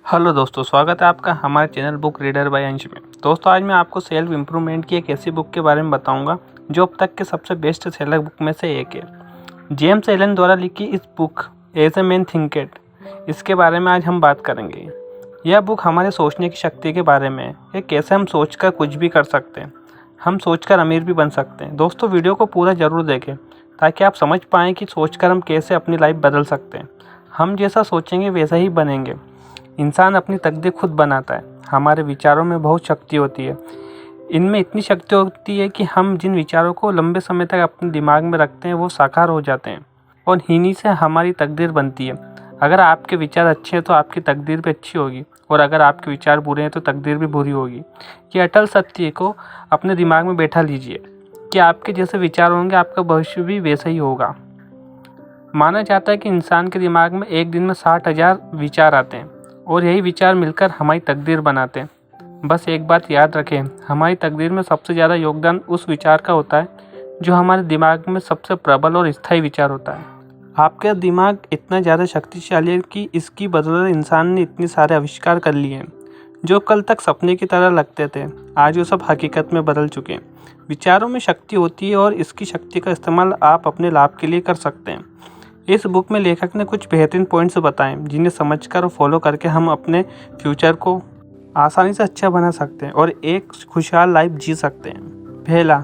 Hello दोस्तों, स्वागत है आपका हमारे चैनल बुक रीडर बाय अंश में। दोस्तों, आज मैं आपको सेल्फ इम्प्रूवमेंट की एक ऐसी बुक के बारे में बताऊंगा जो अब तक के सबसे बेस्ट सेलर बुक में से एक है। जेम्स एलन द्वारा लिखी इस बुक एज ए मैन थिंकेड, इसके बारे में आज हम बात करेंगे। यह बुक हमारे सोचने की शक्ति के बारे में है, कैसे हम सोचकर कुछ भी कर सकते हैं, हम सोचकर अमीर भी बन सकते हैं। दोस्तों, वीडियो को पूरा ज़रूर देखें ताकि आप समझ पाएँ कि सोचकर हम कैसे अपनी लाइफ बदल सकते हैं। हम जैसा सोचेंगे वैसा ही बनेंगे। इंसान अपनी तकदीर खुद बनाता है। हमारे विचारों में बहुत शक्ति होती है। इनमें इतनी शक्ति होती है कि हम जिन विचारों को लंबे समय तक अपने दिमाग में रखते हैं वो साकार हो जाते हैं और इन्हीं से हमारी तकदीर बनती है। अगर आपके विचार अच्छे हैं तो आपकी तकदीर भी अच्छी होगी, और अगर आपके विचार बुरे हैं तो तकदीर भी बुरी होगी। ये अटल सत्य को अपने दिमाग में बैठा लीजिए कि आपके जैसे विचार होंगे, आपका भविष्य भी वैसा ही होगा। माना जाता है कि इंसान के दिमाग में एक दिन में 60,000 विचार आते हैं और यही विचार मिलकर हमारी तकदीर बनाते हैं। बस एक बात याद रखें, हमारी तकदीर में सबसे ज़्यादा योगदान उस विचार का होता है जो हमारे दिमाग में सबसे प्रबल और स्थायी विचार होता है। आपका दिमाग इतना ज़्यादा शक्तिशाली है कि इसकी बदौलत इंसान ने इतने सारे आविष्कार कर लिए हैं जो कल तक सपने की तरह लगते थे, आज वो सब हकीकत में बदल चुके हैं। विचारों में शक्ति होती है और इसकी शक्ति का इस्तेमाल आप अपने लाभ के लिए कर सकते हैं। इस बुक में लेखक ने कुछ बेहतरीन पॉइंट्स बताए जिन्हें समझकर और फॉलो करके हम अपने फ्यूचर को आसानी से अच्छा बना सकते हैं और एक खुशहाल लाइफ जी सकते हैं। पहला,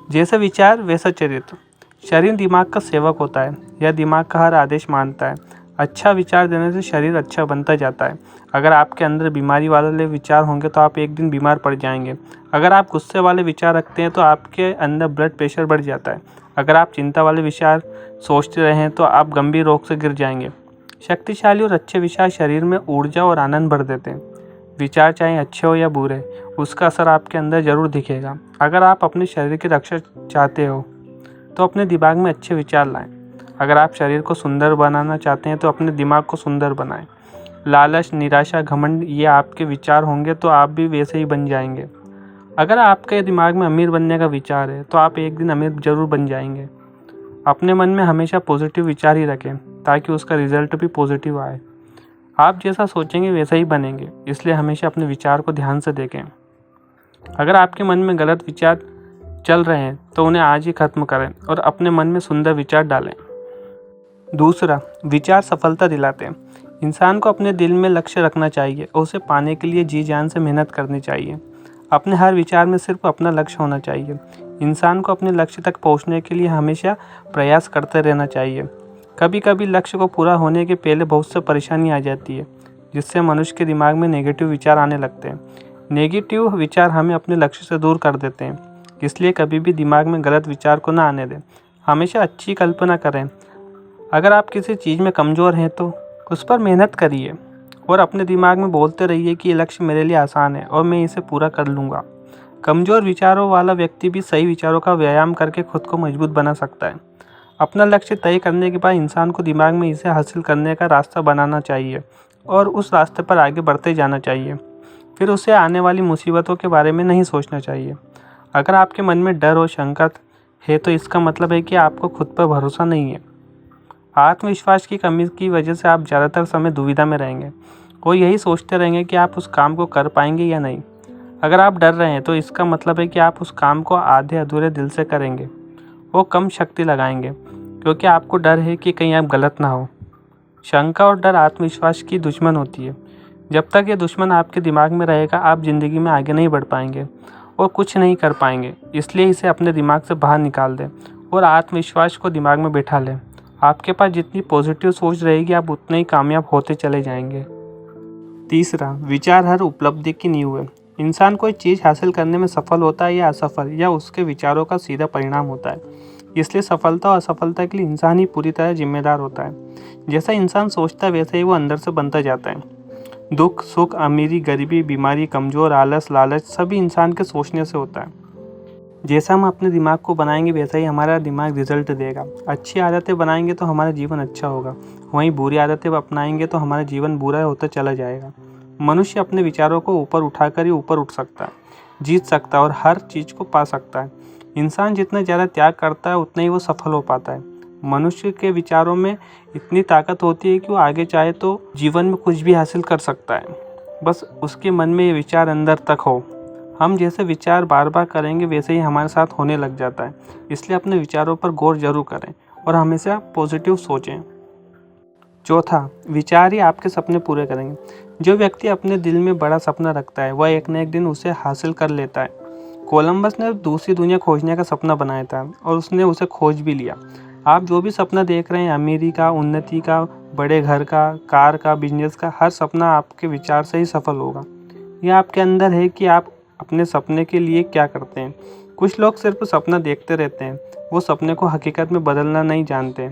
जैसे विचार वैसा चरित्र। शरीर दिमाग का सेवक होता है, यह दिमाग का हर आदेश मानता है। अच्छा विचार देने से शरीर अच्छा बनता जाता है। अगर आपके अंदर बीमारी वाले विचार होंगे तो आप एक दिन बीमार पड़ जाएंगे। अगर आप गुस्से वाले विचार रखते हैं तो आपके अंदर ब्लड प्रेशर बढ़ जाता है। अगर आप चिंता वाले विचार सोचते रहें तो आप गंभीर रोग से गिर जाएंगे। शक्तिशाली और अच्छे विचार शरीर में ऊर्जा और आनंद भर देते हैं। विचार चाहे अच्छे हो या बुरे, उसका असर आपके अंदर जरूर दिखेगा। अगर आप अपने शरीर की रक्षा चाहते हो तो अपने दिमाग में अच्छे विचार लाएं। अगर आप शरीर को सुंदर बनाना चाहते हैं तो अपने दिमाग को सुंदर बनाएं। लालच, निराशा, घमंड, ये आपके विचार होंगे तो आप भी वैसे ही बन जाएंगे। अगर आपके दिमाग में अमीर बनने का विचार है तो आप एक दिन अमीर जरूर बन जाएंगे। अपने मन में हमेशा पॉजिटिव विचार ही रखें ताकि उसका रिजल्ट भी पॉजिटिव आए। आप जैसा सोचेंगे वैसा ही बनेंगे, इसलिए हमेशा अपने विचार को ध्यान से देखें। अगर आपके मन में गलत विचार चल रहे हैं तो उन्हें आज ही खत्म करें और अपने मन में सुंदर विचार डालें। दूसरा, विचार सफलता दिलाते हैं। इंसान को अपने दिल में लक्ष्य रखना चाहिए और उसे पाने के लिए जी जान से मेहनत करनी चाहिए। अपने हर विचार में सिर्फ अपना लक्ष्य होना चाहिए। इंसान को अपने लक्ष्य तक पहुंचने के लिए हमेशा प्रयास करते रहना चाहिए। कभी कभी लक्ष्य को पूरा होने के पहले बहुत सी परेशानी आ जाती है, जिससे मनुष्य के दिमाग में नेगेटिव विचार आने लगते हैं। नेगेटिव विचार हमें अपने लक्ष्य से दूर कर देते हैं, इसलिए कभी भी दिमाग में गलत विचार को ना आने दें। हमेशा अच्छी कल्पना करें। अगर आप किसी चीज़ में कमज़ोर हैं तो उस पर मेहनत करिए और अपने दिमाग में बोलते रहिए कि ये लक्ष्य मेरे लिए आसान है और मैं इसे पूरा कर लूँगा। कमज़ोर विचारों वाला व्यक्ति भी सही विचारों का व्यायाम करके खुद को मजबूत बना सकता है। अपना लक्ष्य तय करने के बाद इंसान को दिमाग में इसे हासिल करने का रास्ता बनाना चाहिए और उस रास्ते पर आगे बढ़ते जाना चाहिए। फिर उसे आने वाली मुसीबतों के बारे में नहीं सोचना चाहिए। अगर आपके मन में डर और शंका है तो इसका मतलब है कि आपको खुद पर भरोसा नहीं है। आत्मविश्वास की कमी की वजह से आप ज़्यादातर समय दुविधा में रहेंगे और यही सोचते रहेंगे कि आप उस काम को कर पाएंगे या नहीं। अगर आप डर रहे हैं तो इसका मतलब है कि आप उस काम को आधे अधूरे दिल से करेंगे वो कम शक्ति लगाएंगे, क्योंकि आपको डर है कि कहीं आप गलत ना हो। शंका और डर आत्मविश्वास की दुश्मन होती है। जब तक ये दुश्मन आपके दिमाग में रहेगा आप ज़िंदगी में आगे नहीं बढ़ पाएंगे और कुछ नहीं कर पाएंगे। इसलिए इसे अपने दिमाग से बाहर निकाल दें और आत्मविश्वास को दिमाग में बैठा लें। आपके पास जितनी पॉजिटिव सोच रहेगी आप उतने ही कामयाब होते चले जाएंगे। तीसरा, विचार हर उपलब्धि की नींव है। इंसान कोई चीज़ हासिल करने में सफल होता है या असफल, या उसके विचारों का सीधा परिणाम होता है। इसलिए सफलता और असफलता के लिए इंसान ही पूरी तरह जिम्मेदार होता है। जैसा इंसान सोचता है वैसे ही वो अंदर से बनता जाता है। दुख, सुख, अमीरी, गरीबी, बीमारी, कमज़ोर, आलस, लालच सभी इंसान के सोचने से होता है। जैसा हम अपने दिमाग को बनाएंगे वैसा ही हमारा दिमाग रिजल्ट देगा। अच्छी आदतें बनाएंगे तो हमारा जीवन अच्छा होगा, वहीं बुरी आदतें अपनाएंगे तो हमारा जीवन बुरा होता चला जाएगा। मनुष्य अपने विचारों को ऊपर उठाकर ही ऊपर उठ सकता है, जीत सकता है और हर चीज़ को पा सकता है। इंसान जितना ज़्यादा त्याग करता है उतना ही वो सफल हो पाता है। मनुष्य के विचारों में इतनी ताकत होती है कि वो आगे चाहे तो जीवन में कुछ भी हासिल कर सकता है, बस उसके मन में ये विचार अंदर तक हो। हम जैसे विचार बार बार करेंगे वैसे ही हमारे साथ होने लग जाता है। इसलिए अपने विचारों पर गौर जरूर करें और हमेशा पॉजिटिव सोचें। चौथा, विचार ही आपके सपने पूरे करेंगे। जो व्यक्ति अपने दिल में बड़ा सपना रखता है वह एक न एक दिन उसे हासिल कर लेता है। कोलंबस ने दूसरी दुनिया खोजने का सपना बनाया था और उसने उसे खोज भी लिया। आप जो भी सपना देख रहे हैं, अमीरी का, उन्नति का, बड़े घर का, कार का, बिजनेस का, हर सपना आपके विचार से ही सफल होगा। यह आपके अंदर है कि आप अपने सपने के लिए क्या करते हैं। कुछ लोग सिर्फ सपना देखते रहते हैं, वो सपने को हकीकत में बदलना नहीं जानते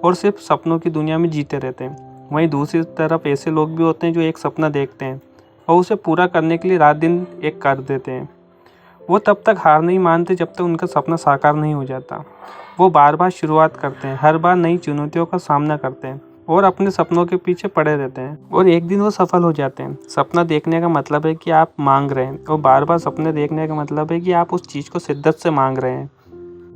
और सिर्फ सपनों की दुनिया में जीते रहते हैं। वहीं दूसरी तरफ ऐसे लोग भी होते हैं जो एक सपना देखते हैं और उसे पूरा करने के लिए रात दिन एक कर देते हैं। वो तब तक हार नहीं मानते जब तक उनका सपना साकार नहीं हो जाता। वो बार बार शुरुआत करते हैं, हर बार नई चुनौतियों का सामना करते हैं और अपने सपनों के पीछे पड़े रहते हैं और एक दिन वो सफल हो जाते हैं। सपना देखने का मतलब है कि आप मांग रहे हैं और बार बार सपने देखने का मतलब है कि आप उस चीज़ को शिद्दत से मांग रहे हैं।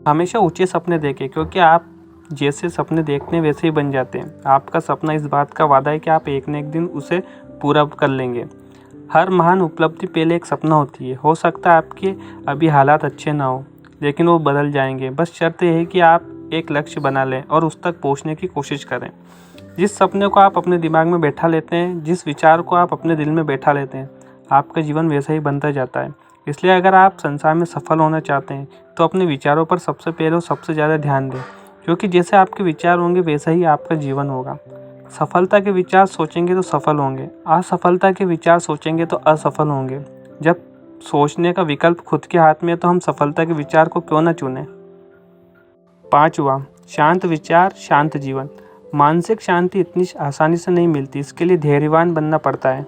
हमेशा ऊंचे सपने देखें, क्योंकि आप जैसे सपने देखते हैं वैसे ही बन जाते हैं। आपका सपना इस बात का वादा है कि आप एक न एक दिन उसे पूरा कर लेंगे। हर महान उपलब्धि पहले एक सपना होती है। हो सकता है आपके अभी हालात अच्छे ना हो, लेकिन वो बदल जाएंगे। बस शर्त यह है कि आप एक लक्ष्य बना लें और उस तक पहुंचने की कोशिश करें। जिस सपने को आप अपने दिमाग में बैठा लेते हैं, जिस विचार को आप अपने दिल में बैठा लेते हैं, आपका जीवन वैसा ही बनता जाता है। इसलिए अगर आप संसार में सफल होना चाहते हैं तो अपने विचारों पर सबसे पहले और सबसे ज़्यादा ध्यान दें, क्योंकि जैसे आपके विचार होंगे वैसा ही आपका जीवन होगा। सफलता के विचार सोचेंगे तो सफल होंगे, असफलता के विचार सोचेंगे तो असफल होंगे। जब सोचने का विकल्प खुद के हाथ में है तो हम सफलता के विचार को क्यों न चुनें। पांचवा, शांत विचार शांत जीवन। मानसिक शांति इतनी आसानी से नहीं मिलती, इसके लिए धैर्यवान बनना पड़ता है,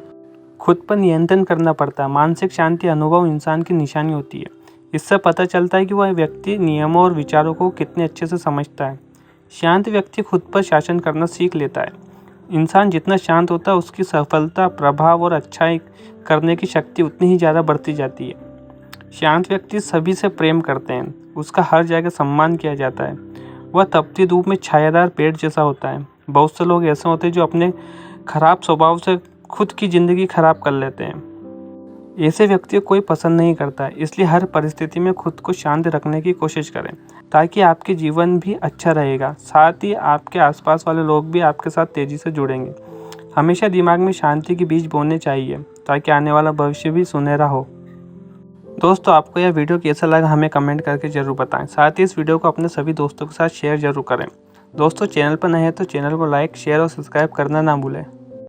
खुद पर नियंत्रण करना पड़ता है। मानसिक शांति अनुभव इंसान की निशानी होती है। इससे पता चलता है कि वह व्यक्ति नियमों और विचारों को कितने अच्छे से समझता है। शांत व्यक्ति खुद पर शासन करना सीख लेता है। इंसान जितना शांत होता है उसकी सफलता, प्रभाव और अच्छाई करने की शक्ति उतनी ही ज़्यादा बढ़ती जाती है। शांत व्यक्ति सभी से प्रेम करते हैं, उसका हर जगह सम्मान किया जाता है। वह तपती धूप में छायादार पेड़ जैसा होता है। बहुत से लोग ऐसे होते हैं जो अपने खराब स्वभाव से खुद की ज़िंदगी खराब कर लेते हैं। ऐसे व्यक्ति को कोई पसंद नहीं करता, इसलिए हर परिस्थिति में खुद को शांत रखने की कोशिश करें, ताकि आपके जीवन भी अच्छा रहेगा। साथ ही आपके आसपास वाले लोग भी आपके साथ तेज़ी से जुड़ेंगे। हमेशा दिमाग में शांति के बीज बोने चाहिए, ताकि आने वाला भविष्य भी सुनहरा हो। दोस्तों, आपको यह वीडियो कैसा लगा हमें कमेंट करके ज़रूर बताएं। साथ ही इस वीडियो को अपने सभी दोस्तों के साथ शेयर ज़रूर करें। दोस्तों, चैनल पर नए हैं तो चैनल को लाइक, शेयर और सब्सक्राइब करना ना भूलें।